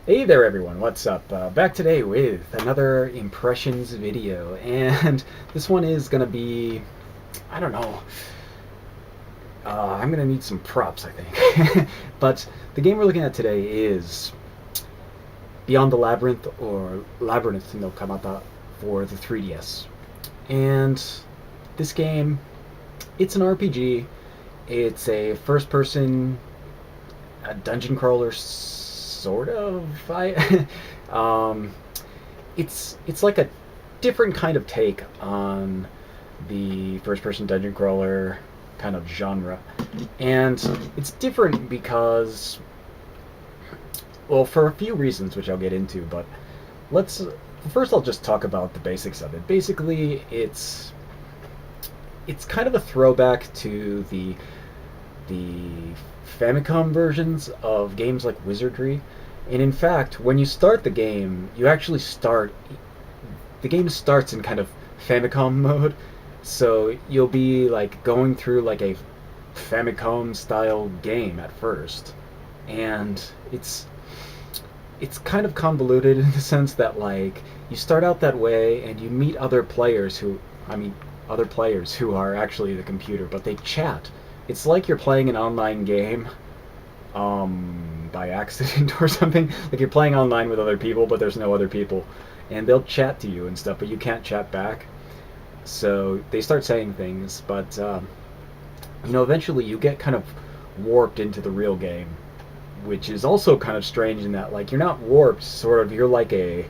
Hey there everyone, what's up? Back today with another impressions video, and this one is gonna be, I don't know, I'm gonna need some props, I think. But the game we're looking at today is Beyond the Labyrinth, or Labyrinth no Kamata, for the 3DS. And this game, it's an RPG, it's a first-person a dungeon crawler, sort of. Um, it's like a different kind of take on the first-person dungeon crawler kind of genre, and it's different because, well, for a few reasons which I'll get into. But let's first I'll just talk about the basics of it. Basically, it's kind of a throwback to the Famicom versions of games like Wizardry. And in fact, when you start the game, you actually start. The game starts in kind of Famicom mode, so you'll be like going through like a Famicom style game at first, and it's kind of convoluted in the sense that like you start out that way and you meet other players who, I mean, other players who are actually the computer, but they chat. It's like you're playing an online game by accident or something. Like you're playing online with other people, but there's no other people, and they'll chat to you and stuff, but you can't chat back. So they start saying things, but eventually you get kind of warped into the real game, which is also kind of strange in that like you're not warped, sort of. You're like a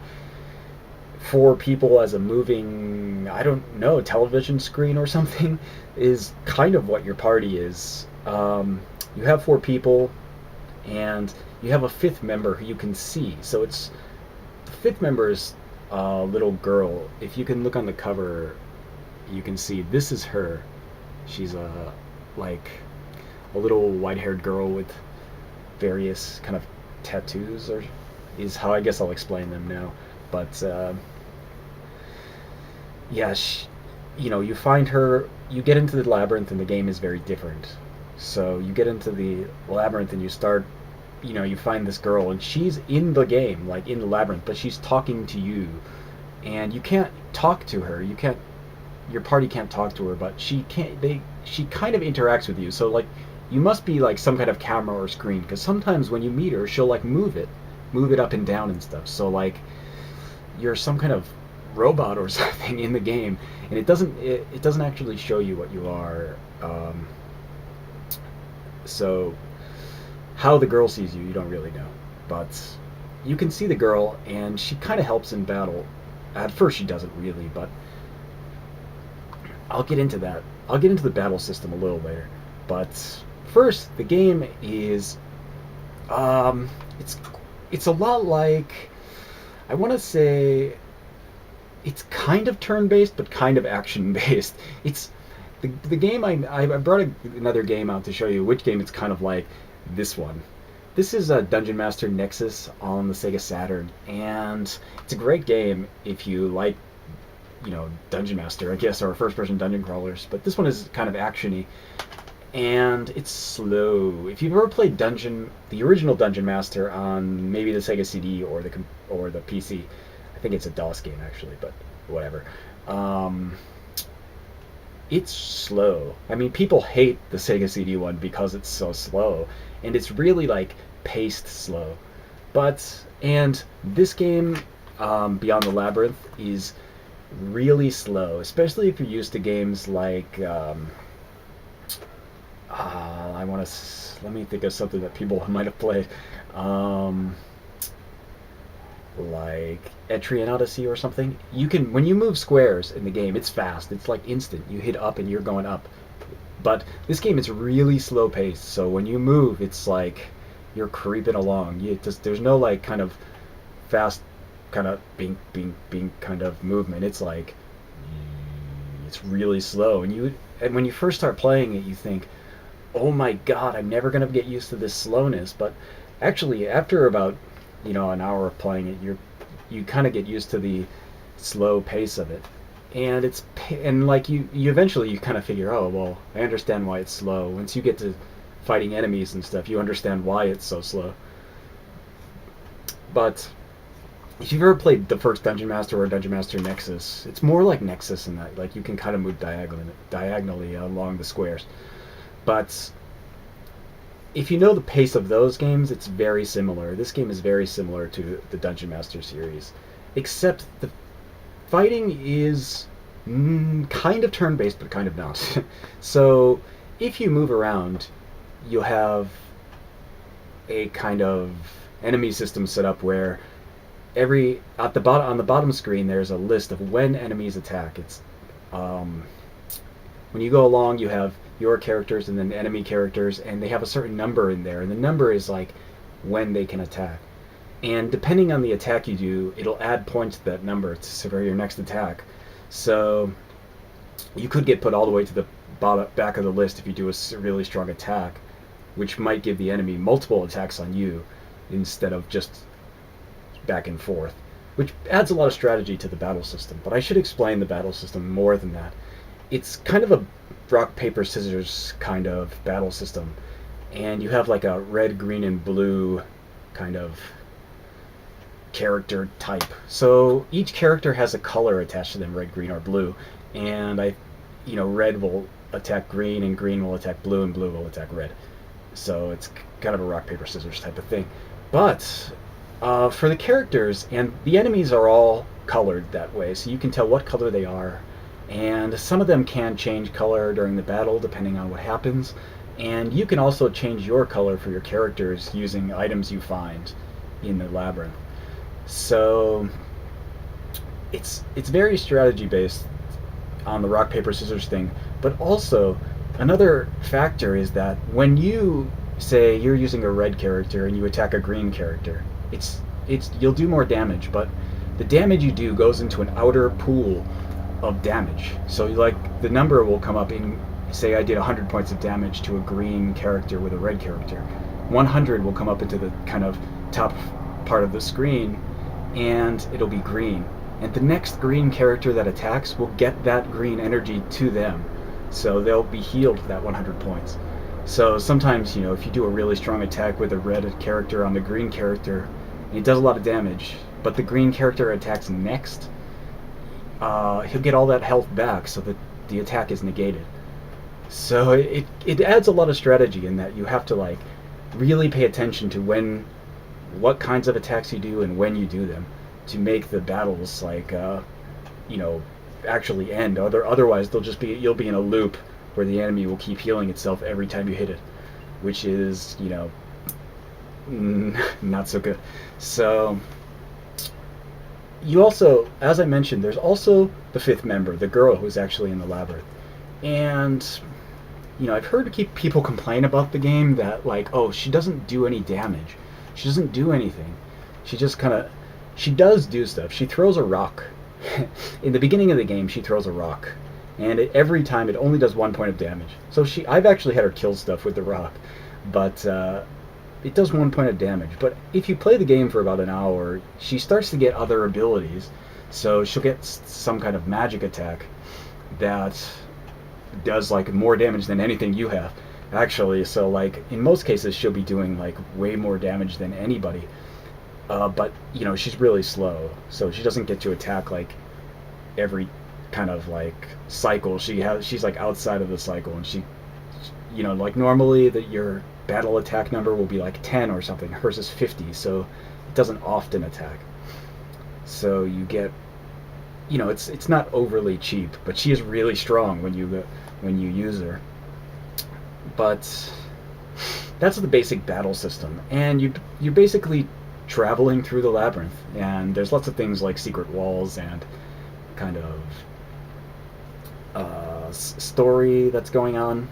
four people as a moving, I don't know, television screen or something is kind of what your party is. You have four people, and you have a fifth member who you can see. So it's the fifth member is a little girl. If you can look on the cover, you can see this is her. She's like a little white-haired girl with various kind of tattoos, or is how I guess I'll explain them now. But yeah, you find her, you get into the labyrinth, and the game is very different. So you get into the labyrinth and you start, you find this girl, and she's in the game, like in the labyrinth, but she's talking to you, and you can't talk to her. You can't, your party can't talk to her, but she kind of interacts with you. So like, you must be like some kind of camera or screen, because sometimes when you meet her, she'll like move it up and down and stuff. So like, you're some kind of robot or something in the game, and it doesn't actually show you what you are. So how the girl sees you, you don't really know, but you can see the girl, and she kind of helps in battle. At first, she doesn't really, but I'll get into that. I'll get into the battle system a little later. But first, the game is um, it's it's a lot like, I want to say, it's kind of turn-based, but kind of action-based. It's the game. I brought another game out to show you which game it's kind of like this one. This is a Dungeon Master Nexus on the Sega Saturn, and it's a great game if you like, Dungeon Master, I guess, or first-person dungeon crawlers. But this one is kind of actiony, and it's slow. If you've ever played the original Dungeon Master on maybe the Sega CD or the PC, I think it's a DOS game actually, but whatever. Um, it's slow. I mean, people hate the Sega CD one because it's so slow, and it's really like paced slow. And this game, Beyond the Labyrinth, is really slow, especially if you're used to games like let me think of something that people might have played. Um, like Etrian Odyssey or something. You can, when you move squares in the game, it's fast. It's like instant. You hit up and you're going up. But this game is really slow paced. So when you move, it's like you're creeping along. There's no like kind of fast kind of bing bing bing kind of movement. It's like it's really slow. And when you first start playing it, you think, oh my god, I'm never gonna get used to this slowness. But actually, after about an hour of playing it, you kind of get used to the slow pace of it, and like you eventually you kind of figure, oh well, I understand why it's slow. Once you get to fighting enemies and stuff, you understand why it's so slow. But if you've ever played the first Dungeon Master or Dungeon Master Nexus, it's more like Nexus in that like you can kind of move diagonally along the squares. But if you know the pace of those games, it's very similar. This game is very similar to the Dungeon Master series, except the fighting is kind of turn-based, but kind of not. So if you move around, you'll have a kind of enemy system set up where every at the bottom on the bottom screen there's a list of when enemies attack. It's when you go along, you have your characters and then enemy characters, and they have a certain number in there, and the number is like when they can attack. And depending on the attack you do, it'll add points to that number for your next attack. So you could get put all the way to the back of the list if you do a really strong attack, which might give the enemy multiple attacks on you instead of just back and forth, which adds a lot of strategy to the battle system. But I should explain the battle system more than that. It's kind of a rock, paper, scissors kind of battle system, and you have like a red, green, and blue kind of character type. So each character has a color attached to them, red, green, or blue, and red will attack green, and green will attack blue, and blue will attack red. So it's kind of a rock, paper, scissors type of thing. But for the characters, and the enemies are all colored that way, so you can tell what color they are. And some of them can change color during the battle depending on what happens. And you can also change your color for your characters using items you find in the labyrinth. So it's very strategy based on the rock, paper, scissors thing. But also another factor is that when you say you're using a red character and you attack a green character, you'll do more damage, but the damage you do goes into an outer pool of damage. So like the number will come up in, say I did 100 points of damage to a green character with a red character. 100 will come up into the kind of top part of the screen, and it'll be green. And the next green character that attacks will get that green energy to them. So they'll be healed that 100 points. So sometimes, if you do a really strong attack with a red character on the green character, it does a lot of damage, but the green character attacks next, he'll get all that health back so that the attack is negated. So it adds a lot of strategy in that you have to like really pay attention to what kinds of attacks you do and when you do them to make the battles like actually end. Otherwise you'll be in a loop where the enemy will keep healing itself every time you hit it, which is not so good. So you also, as I mentioned, there's also the fifth member, the girl who's actually in the labyrinth. And, I've heard people complain about the game that, like, oh, she doesn't do any damage. She doesn't do anything. She just she does do stuff. She throws a rock. In the beginning of the game, she throws a rock. And every time it only does 1 point of damage. So I've actually had her kill stuff with the rock. But, it does 1 point of damage, but if you play the game for about an hour, she starts to get other abilities. So she'll get some kind of magic attack that does like more damage than anything you have, actually. So like in most cases, she'll be doing like way more damage than anybody. But she's really slow, so she doesn't get to attack like every kind of like cycle. She's like outside of the cycle, and she like normally your battle attack number will be like 10 or something. Hers is 50, so it doesn't often attack. So you get, it's not overly cheap, but she is really strong when you use her. But that's the basic battle system, and you're basically traveling through the labyrinth, and there's lots of things like secret walls and kind of story that's going on.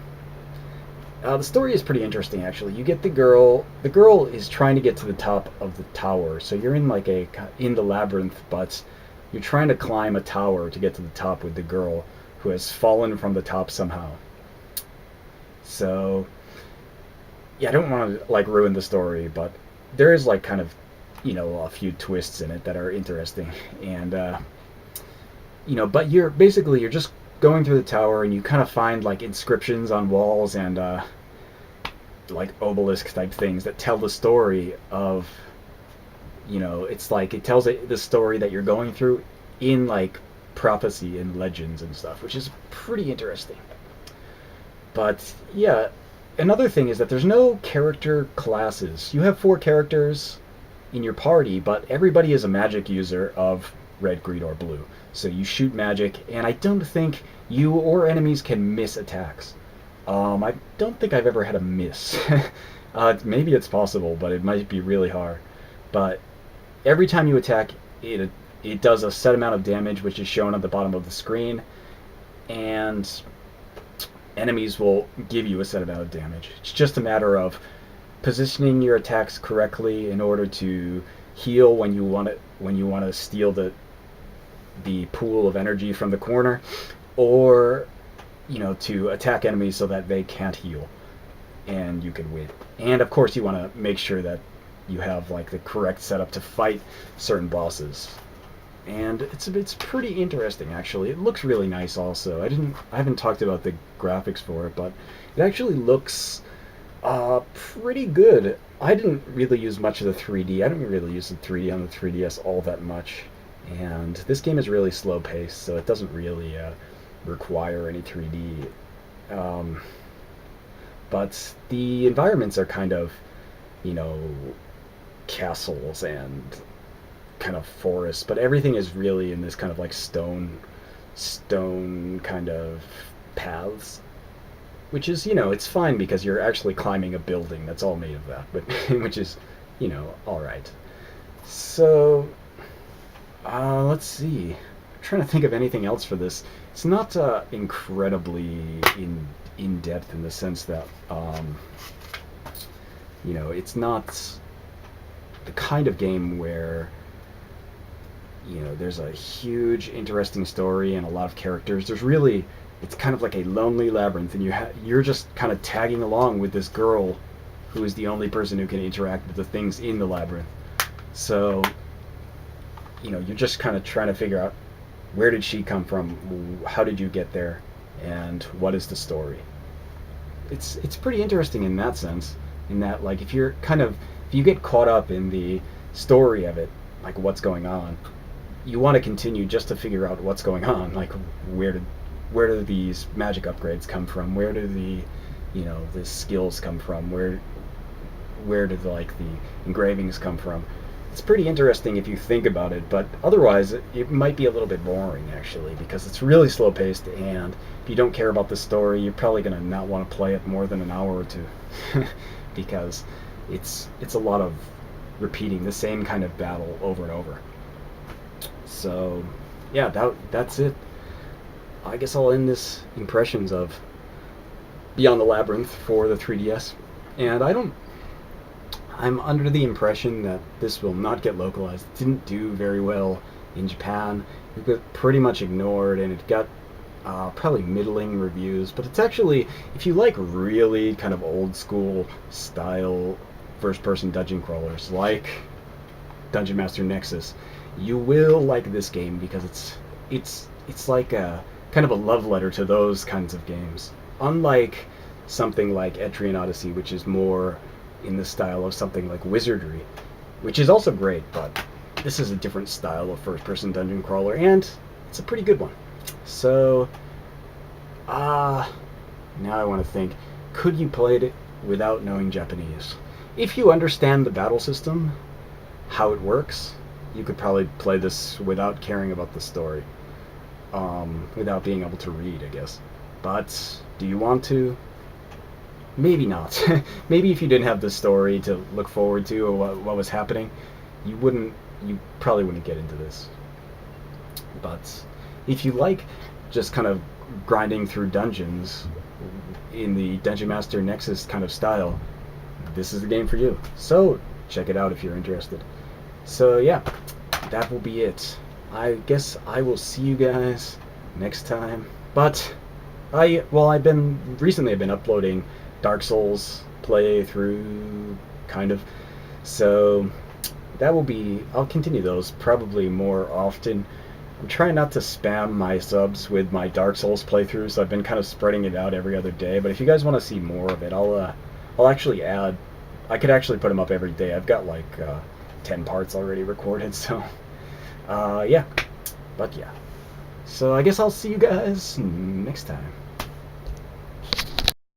The story is pretty interesting, actually. You get the girl. The girl is trying to get to the top of the tower. So you're in in the labyrinth, but you're trying to climb a tower to get to the top with the girl who has fallen from the top somehow. So yeah, I don't want to like ruin the story, but there is like kind of a few twists in it that are interesting, and but you're just going through the tower, and you kind of find like inscriptions on walls and like obelisk type things that tell the story of It's like it tells the story that you're going through in like prophecy and legends and stuff, which is pretty interesting. But yeah, another thing is that there's no character classes. You have 4 characters in your party, but everybody is a magic user of red, green, or blue. So you shoot magic, and I don't think you or enemies can miss attacks. I don't think I've ever had a miss. Maybe it's possible, but it might be really hard. But every time you attack, it does a set amount of damage, which is shown at the bottom of the screen, and enemies will give you a set amount of damage. It's just a matter of positioning your attacks correctly in order to heal when you want to steal the pool of energy from the corner, or to attack enemies so that they can't heal and you can win. And of course you want to make sure that you have like the correct setup to fight certain bosses. And it's pretty interesting actually. It looks really nice also. I haven't talked about the graphics for it, but it actually looks pretty good. I didn't really use much of the 3D. I don't really use the 3D on the 3DS all that much. And this game is really slow paced, so it doesn't really require any 3D. But the environments are kind of, castles and kind of forests, but everything is really in this kind of like stone kind of paths, which is, it's fine because you're actually climbing a building that's all made of that, but which is, all right. So, let's see. I'm trying to think of anything else for this. It's not incredibly in depth in the sense that, it's not the kind of game where there's a huge interesting story and a lot of characters. It's kind of like a lonely labyrinth, and you're just kind of tagging along with this girl who is the only person who can interact with the things in the labyrinth. So, you're just kind of trying to figure out, where did she come from, how did you get there, and what is the story. It's pretty interesting in that sense, in that like if you get caught up in the story of it, like what's going on, you want to continue just to figure out what's going on, like where do these magic upgrades come from, where do the skills come from, where do the engravings come from. It's pretty interesting if you think about it, but otherwise it might be a little bit boring actually, because it's really slow paced, and if you don't care about the story, you're probably going to not want to play it more than an hour or two because it's a lot of repeating the same kind of battle over and over. So yeah, that's it. I guess I'll end this impressions of Beyond the Labyrinth for the 3DS, and I'm under the impression that this will not get localized. It didn't do very well in Japan. It got pretty much ignored, and it got probably middling reviews. But it's actually, if you like really kind of old school style first-person dungeon crawlers like Dungeon Master Nexus, you will like this game because it's like a kind of a love letter to those kinds of games. Unlike something like Etrian Odyssey, which is more in the style of something like Wizardry, which is also great, but this is a different style of first-person dungeon crawler, and it's a pretty good one. So, now I want to think, could you play it without knowing Japanese? If you understand the battle system, how it works, you could probably play this without caring about the story, without being able to read, I guess. But, do you want to? Maybe not. Maybe if you didn't have the story to look forward to, or what was happening, you probably wouldn't get into this. But if you like just kind of grinding through dungeons in the Dungeon Master Nexus kind of style, this is the game for you. So check it out if you're interested. So yeah, that will be it. I guess I will see you guys next time. But I've been uploading Dark Souls playthrough, kind of. So I'll continue those probably more often. I'm trying not to spam my subs with my Dark Souls playthroughs, so I've been kind of spreading it out every other day. But if you guys want to see more of it, I'll actually I could actually put them up every day. I've got like 10 parts already recorded, so yeah. But yeah. So I guess I'll see you guys next time.